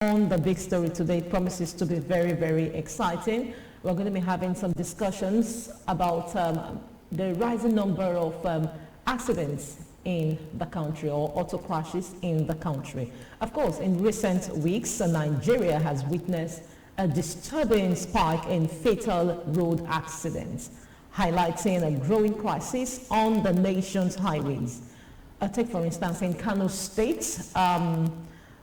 On the big story today promises to be very, very exciting. We're going to be having some discussions about the rising number of accidents in the country, or auto crashes in the country. Of course, in recent weeks, Nigeria has witnessed a disturbing spike in fatal road accidents, highlighting a growing crisis on the nation's highways. Take, for instance, in Kano State,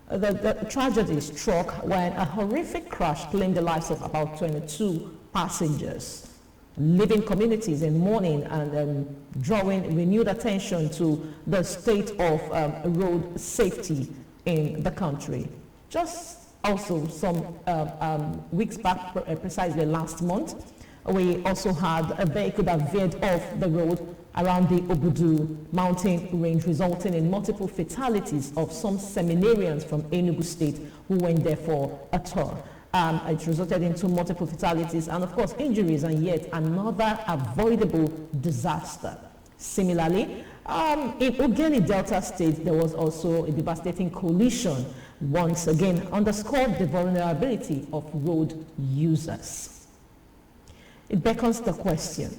the tragedy struck when a horrific crash claimed the lives of about 22 passengers, leaving communities in mourning and drawing renewed attention to the state of road safety in the country. Just also some weeks back, precisely last month, we also had a vehicle that veered off the road around the Obudu mountain range, resulting in multiple fatalities of some seminarians from Enugu State who went there for a tour. It resulted into multiple fatalities and, of course, injuries, and yet another avoidable disaster. Similarly, in Ogeni Delta State, there was also a devastating collision, once again underscored the vulnerability of road users. It beckons the question,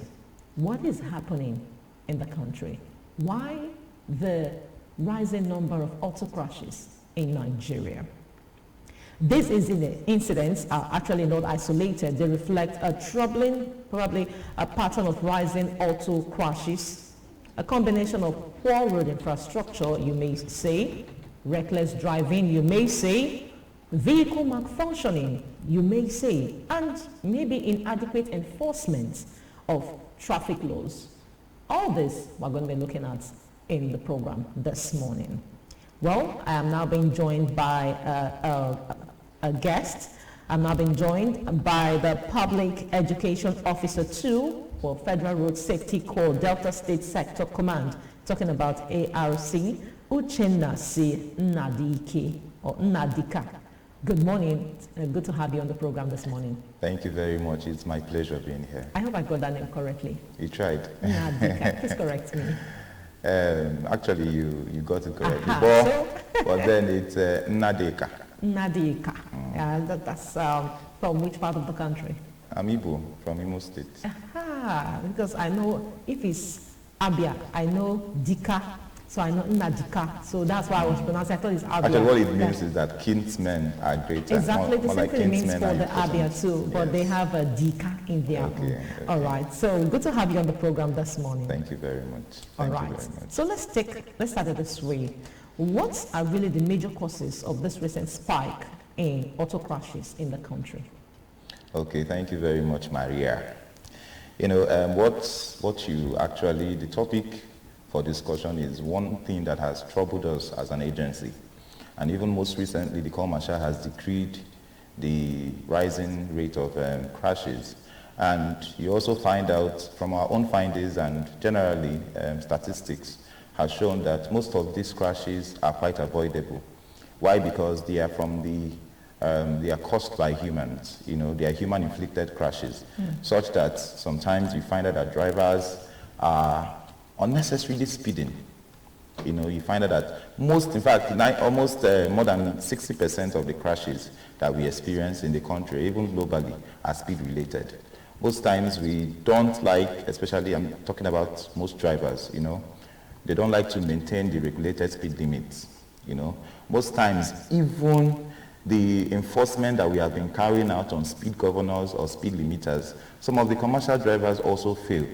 what is happening in the country? Why the rising number of auto crashes in Nigeria? These incidents are actually not isolated. They reflect a troubling, probably a pattern of rising auto crashes, a combination of poor road infrastructure, you may say, reckless driving, you may say, vehicle malfunctioning, you may say, and maybe inadequate enforcement of traffic laws. All this we're going to be looking at in the program this morning. Well, I am now being joined by a guest. I'm now being joined by the Public Education Officer 2 for Federal Road Safety Corps, Delta State Sector Command, talking about ARC, UCHENNA Nnadika, or Nnadika. Good morning. Good to have you on the program this morning. Thank you very much. It's my pleasure being here. I hope I got that name correctly. You tried. Nnadika. Please correct me. Actually, you got it correctly. But then it's Nnadika. Nnadika. Yeah, that's from which part of the country? I'm Igbo, from Imo State. Because I know if it's Abia, I know Dika. So I know Nnadika, so that's why I was pronouncing. I thought it's Abia. Actually, what it means is that kinsmen are greater. Exactly, the same like thing means for the Abia too, but they have a Dika in there. Okay. All right, so good to have you on the program this morning. Thank you very much. All right, so let's start it this way. What are really the major causes of this recent spike in auto crashes in the country? Okay, thank you very much, Maria. You know, the topic for discussion is one thing that has troubled us as an agency. And even most recently, the Corps Marshal has decreed the rising rate of crashes. And you also find out from our own findings and generally statistics has shown that most of these crashes are quite avoidable. Why? Because they are they are caused by humans. You know, they are human-inflicted crashes, such that sometimes you find out that drivers are unnecessarily speeding. You know, you find out that almost more than 60% of the crashes that we experience in the country, even globally, are speed related. Most times we don't like, especially I'm talking about most drivers, you know, they don't like to maintain the regulated speed limits. You know, most times even the enforcement that we have been carrying out on speed governors or speed limiters, some of the commercial drivers also fail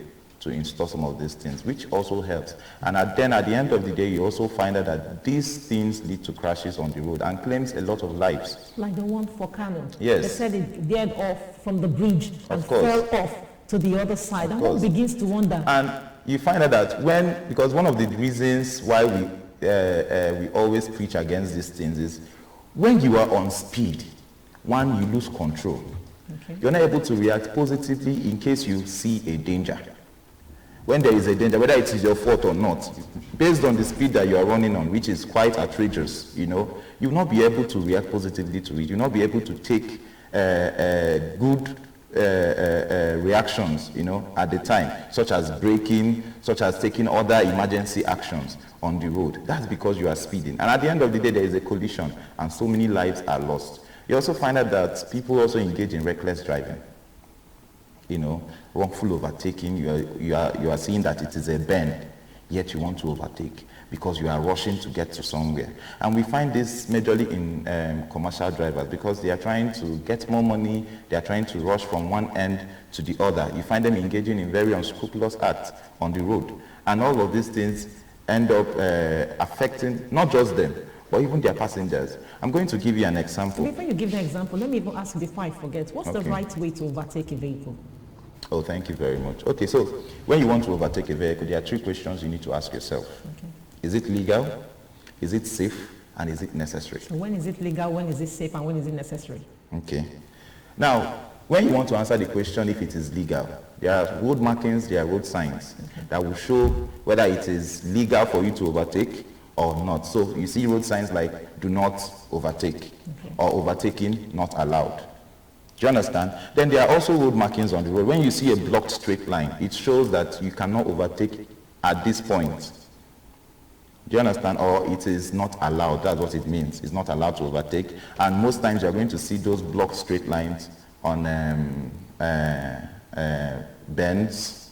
to install some of these things, which also helps. And then at the end of the day, you also find out that these things lead to crashes on the road and claims a lot of lives. Like the one for Kano. Yes. They said it veered off from the bridge and fell off to the other side. And one begins to wonder. And you find out that because one of the reasons why we always preach against these things is when you are on speed, one, you lose control. Okay. You're not able to react positively in case you see a danger. When there is a danger, whether it is your fault or not, based on the speed that you are running on, which is quite outrageous, you know, you will not be able to react positively to it. You will not be able to take good reactions, at the time, such as braking, such as taking other emergency actions on the road. That's because you are speeding. And at the end of the day, there is a collision, and so many lives are lost. You also find out that people also engage in reckless driving. Wrongful overtaking. You are seeing that it is a bend, yet you want to overtake because you are rushing to get to somewhere. And we find this majorly in commercial drivers because they are trying to get more money, they are trying to rush from one end to the other. You find them engaging in very unscrupulous acts on the road. And all of these things end up affecting not just them, but even their passengers. I'm going to give you an example. Before you give the example, let me even ask before I forget, what's the right way to overtake a vehicle? Oh, thank you very much. Okay, so when you want to overtake a vehicle, there are 3 questions you need to ask yourself. Okay. Is it legal? Is it safe? And is it necessary? So when is it legal, when is it safe, and when is it necessary? Okay. Now, when you want to answer the question if it is legal, there are road markings, there are road signs that will show whether it is legal for you to overtake or not. So you see road signs like do not overtake or overtaking not allowed. Do you understand? Then there are also road markings on the road. When you see a blocked straight line, it shows that you cannot overtake at this point. Do you understand? Or it is not allowed. That's what it means. It's not allowed to overtake. And most times you're going to see those blocked straight lines on bends.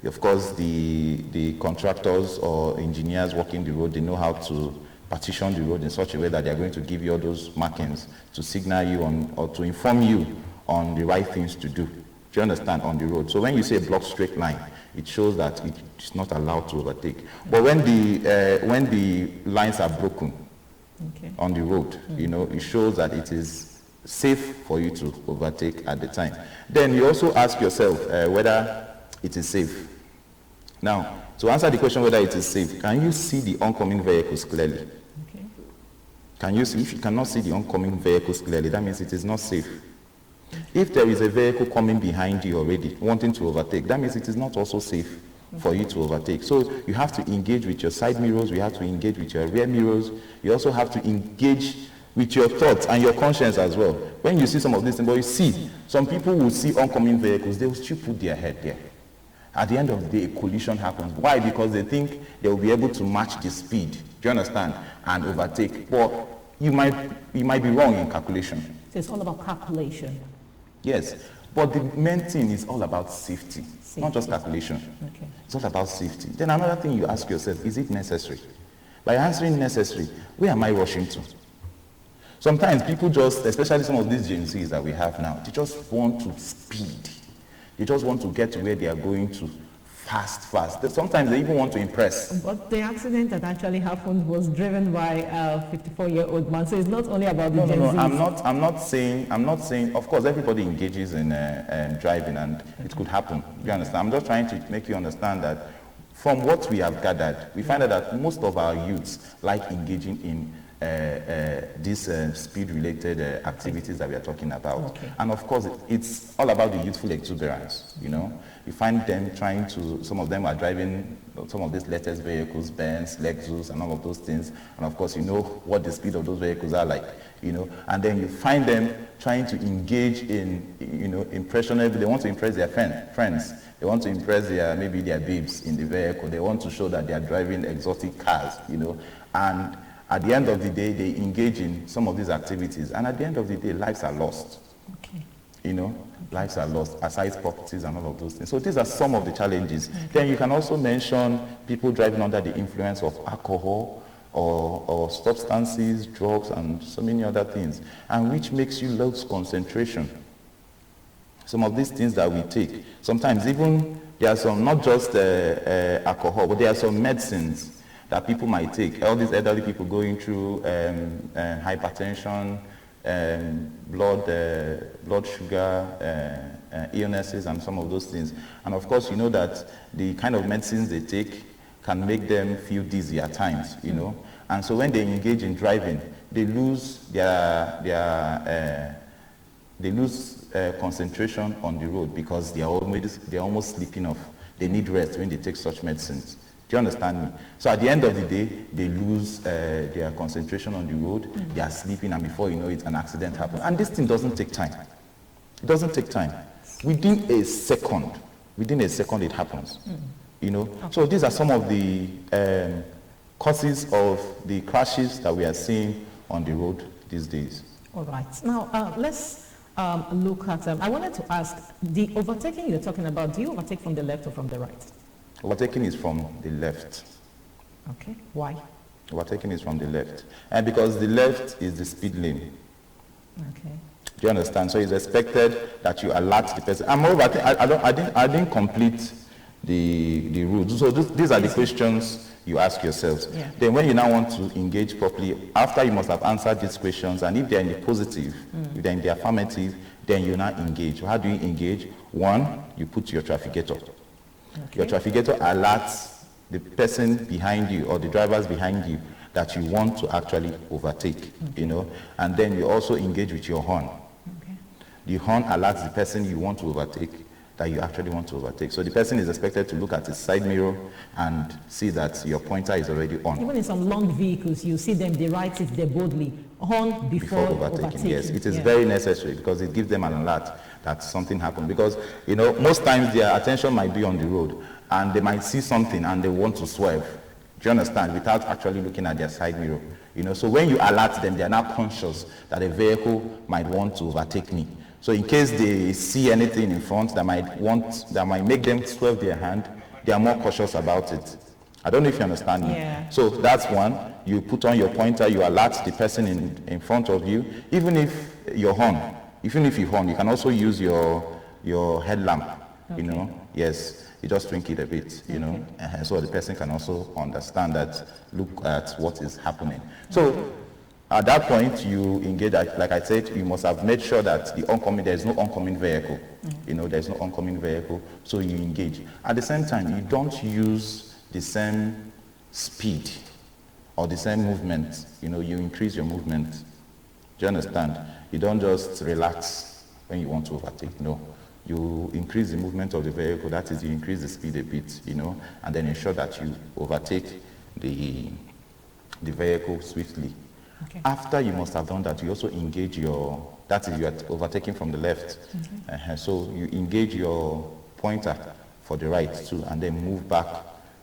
Of course, the contractors or engineers working the road, they know how to partition the road in such a way that they are going to give you all those markings to signal you on or to inform you on the right things to do. Do you understand? On the road. So when you say a blocked straight line, it shows that it is not allowed to overtake. But when the lines are broken on the road, it shows that it is safe for you to overtake at the time. Then you also ask yourself whether it is safe. Now, to answer the question whether it is safe, can you see the oncoming vehicles clearly? Can you see? If you cannot see the oncoming vehicles clearly, that means it is not safe. If there is a vehicle coming behind you already, wanting to overtake, that means it is not also safe for you to overtake. So you have to engage with your side mirrors, you have to engage with your rear mirrors, you also have to engage with your thoughts and your conscience as well. When you see some of these things, but you see, some people will see oncoming vehicles, they will still put their head there. At the end of the day, a collision happens. Why? Because they think they will be able to match the speed, do you understand, and overtake. But you might be wrong in calculation. So it's all about calculation. Yes, but the main thing is all about safety, not just calculation. Okay. It's all about safety. Then another thing you ask yourself, is it necessary? By answering necessary, where am I rushing to? Sometimes people just, especially some of these Gen Zs that we have now, they just want to speed. They just want to get to where they are going to fast. Sometimes they even want to impress. But the accident that actually happened was driven by a 54-year-old man. So it's not only about the Gen Zs. I'm not saying, of course, everybody engages in driving and it could happen. You understand? I'm just trying to make you understand that from what we have gathered, we find out that most of our youths like engaging in these speed-related activities that we are talking about. Okay. And of course, it's all about the youthful exuberance, You find them trying to, some of them are driving some of these latest vehicles, Benz, Lexus, and all of those things. And of course, you know what the speed of those vehicles are like, And then you find them trying to engage in, impressionable. They want to impress their friends. They want to impress maybe their babes in the vehicle. They want to show that they are driving exotic cars, And at the end of the day, they engage in some of these activities. And at the end of the day, lives are lost. Okay. Lives are lost, aside properties and all of those things. So these are some of the challenges. Okay. Then you can also mention people driving under the influence of alcohol or substances, drugs, and so many other things, and which makes you lose concentration. Some of these things that we take, sometimes even there are some, not just alcohol, but there are some medicines that people might take. All these elderly people going through hypertension, blood sugar illnesses, and some of those things. And of course, you know that the kind of medicines they take can make them feel dizzy at times, And so when they engage in driving, they lose concentration on the road because they are almost sleeping off. They need rest when they take such medicines. Do you understand me? So at the end of the day, they lose their concentration on the road, they are sleeping, and before you know it, an accident happens. And this thing doesn't take time. It doesn't take time. Within a second it happens. You know, so these are some of the causes of the crashes that we are seeing on the road these days. All right. Now, let's look at, I wanted to ask, the overtaking you're talking about, do you overtake from the left or from the right? Overtaking is from the left. Okay. Why? Overtaking is from the left. And because the left is the speed lane. Okay. Do you understand? So it's expected that you alert the person. And moreover, I didn't complete the rules. So these are the questions you ask yourselves. Yeah. Then when you now want to engage properly, after you must have answered these questions, and if they're in the positive, if they're in the affirmative, then you now engage. How do you engage? One, you put your trafficator. Okay. Your trafficator alerts the person behind you or the drivers behind you that you want to actually overtake, you know, and then you also engage with your horn. Okay. The horn alerts the person you want to overtake that you actually want to overtake. So the person is expected to look at his side mirror and see that your pointer is already on. Even in some long vehicles, you see them, they write it there boldly, horn before overtaking. Yes, it is very necessary because it gives them an alert that something happened. Because, you know, most times their attention might be on the road and they might see something and they want to swerve. Do you understand? Without actually looking at their side mirror. You know, so when you alert them, they are now conscious that a vehicle might want to overtake me. So in case they see anything in front that might make them swerve their hand, they are more cautious about it. I don't know if you understand me. Yeah. So that's one. You put on your pointer, you alert the person in front of you. Even if you horn, you can also use your headlamp. Okay. You know, yes, you just twink it a bit. You know, so the person can also understand that. Look at what is happening. So at that point, you engage. Like I said, you must have made sure that there is no oncoming vehicle. You know, there is no oncoming vehicle, so you engage. At the same time, you don't use the same speed or the same movement. You know, you increase your movement. Do you understand? You don't just relax when you want to overtake. No, you increase the movement of the vehicle. That is, you increase the speed a bit. You know, and then ensure that you overtake the vehicle swiftly. Okay. After you must have done that, you also engage that is, you are overtaking from the left. So you engage your pointer for the right too, and then move back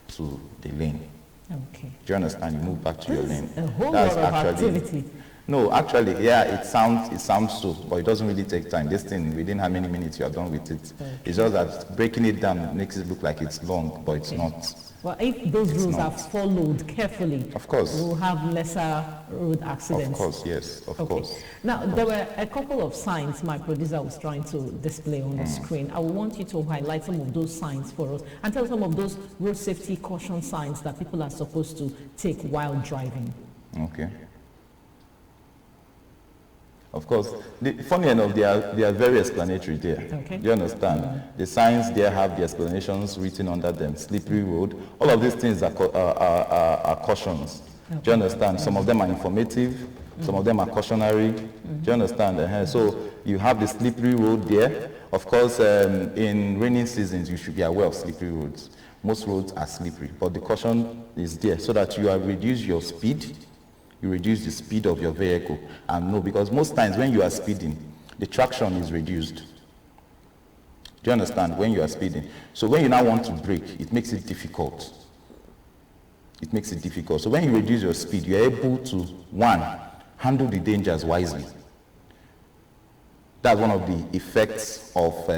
to the lane. Okay. Do you understand? You move back to your lane. A whole lot of activity. No, actually, yeah, it sounds so, but it doesn't really take time. This thing, within how many minutes you are done with it. Okay. It's just that breaking it down makes it look like it's long, but it's not. Well, if those rules are followed carefully, of course, we'll have lesser road accidents. Of course, yes, of course. Now, there were a couple of signs my producer was trying to display on the screen. I want you to highlight some of those signs for us and tell some of those road safety caution signs that people are supposed to take while driving. Okay. Of course, funny enough, they are very explanatory there. Okay. Do you understand? The signs there have the explanations written under them. Slippery road. All of these things are cautions. Okay. Do you understand? Some of them are informative. Some of them are cautionary. Do you understand? So you have the slippery road there. Of course, in rainy seasons, you should be aware of slippery roads. Most roads are slippery, but the caution is there so that you have reduced your speed. You reduce the speed of your vehicle. And no, because most times when you are speeding, the traction is reduced. Do you understand? When you are speeding. So when you now want to brake, it makes it difficult. It makes it difficult. So when you reduce your speed, you're able to, one, handle the dangers wisely. That's one of the effects of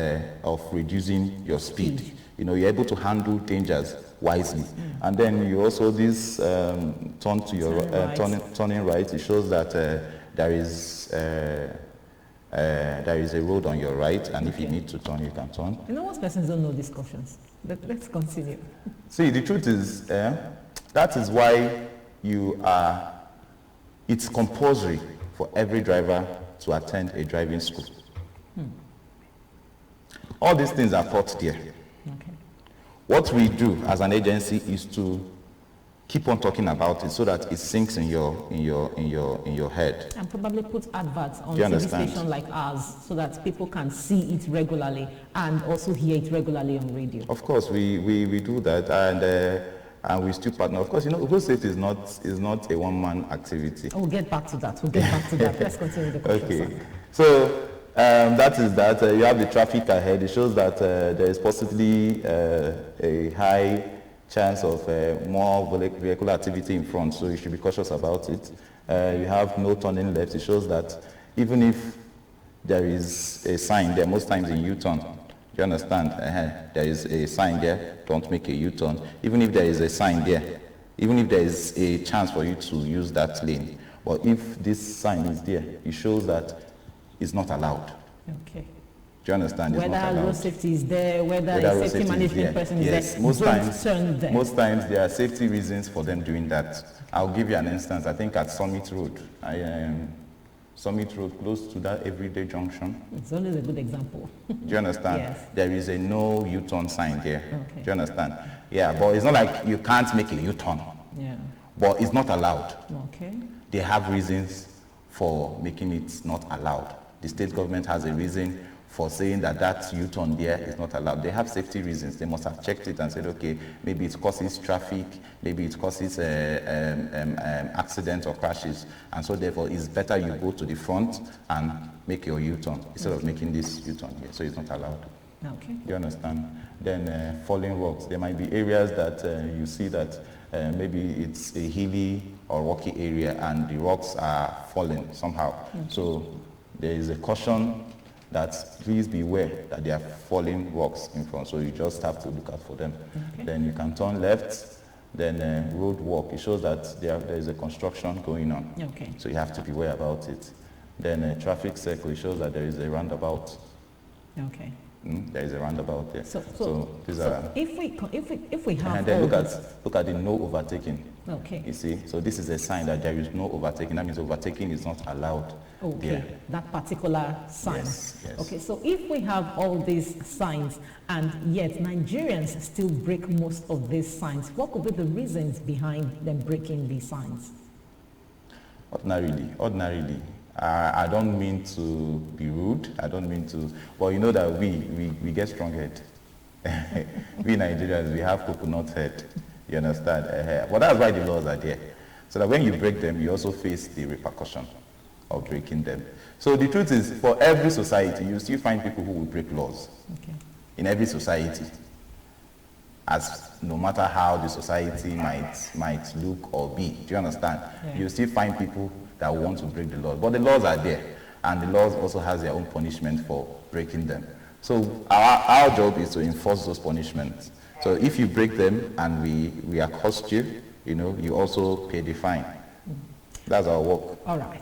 reducing your speed. You know, you're able to handle dangers wisely. And then you also turn to your turning right. It shows that there is a road on your right, and if you need to turn, you can turn. You know, most persons don't know these cautions. Let's continue. See, the truth is, that is why it's compulsory for every driver to attend a driving school. All these things are taught there. Okay. What we do as an agency is to keep on talking about it so that it sinks in your head. And probably put adverts on TV station like ours so that people can see it regularly and also hear it regularly on radio. Of course, we do that, and we still partner. Of course, you know, road safety is not a one-man activity. We'll get back to that. Let's continue the question. Okay. So that is that you have the traffic ahead. It shows that there is possibly a high chance of more vehicle activity in front, so you should be cautious about it. You have no turning left. It shows that even if there is a sign there, most times in U-turn, do you understand? There is a sign there, don't make a U-turn. Even if there is a sign there, even if there is a chance for you to use that lane, but if this sign is there, it shows that it's not allowed. Okay. Do you understand? It's whether road safety is there, whether a safety management person is there, most times there are safety reasons for them doing that. I'll give you an instance. I think at Summit Road, Summit Road, close to that everyday junction. It's always a good example. Do you understand? Yes. There is a no U-turn sign there. Okay. Do you understand? Yeah, but it's not like you can't make a U-turn. Yeah. But it's not allowed. Okay. They have reasons for making it not allowed. The state government has a reason for saying that that U-turn there is not allowed. They have safety reasons. They must have checked it and said, okay, maybe it causes traffic, maybe it causes accidents or crashes, and so therefore it's better you go to the front and make your U-turn instead of making this U-turn here. So it's not allowed. Okay. You understand? Then falling rocks. There might be areas that you see that maybe it's a hilly or rocky area and the rocks are falling somehow. Okay. So there is a caution that please beware that there are falling rocks in front, so you just have to look out for them. Okay. Then you can turn left, then road walk. It shows that there is a construction going on, Okay. so you have to beware about it. Then traffic circle, it shows that there is a roundabout. Okay. There is a roundabout there. So these are. If we have And then all look at the no overtaking. Okay. You see, so this is a sign that there is no overtaking. That means overtaking is not allowed. Okay, there. that particular sign. Yes, yes. Okay, so if we have all these signs and yet Nigerians still break most of these signs, what could be the reasons behind them breaking these signs? Ordinarily, I don't mean to be rude. I don't mean to, but you know that we get strong head. We Nigerians, we have coconut head. You understand? But that's why the laws are there, so that when you break them, you also face the repercussion of breaking them. So the truth is, for every society, you still find people who will break laws. Okay. In every society, as no matter how the society might look or be. Do you understand? Yeah. You still find people that want to break the laws, but the laws are there, and the laws also has their own punishment for breaking them. So our job is to enforce those punishments. So if you break them and we accost you, you know, you also pay the fine. That's our work. All right.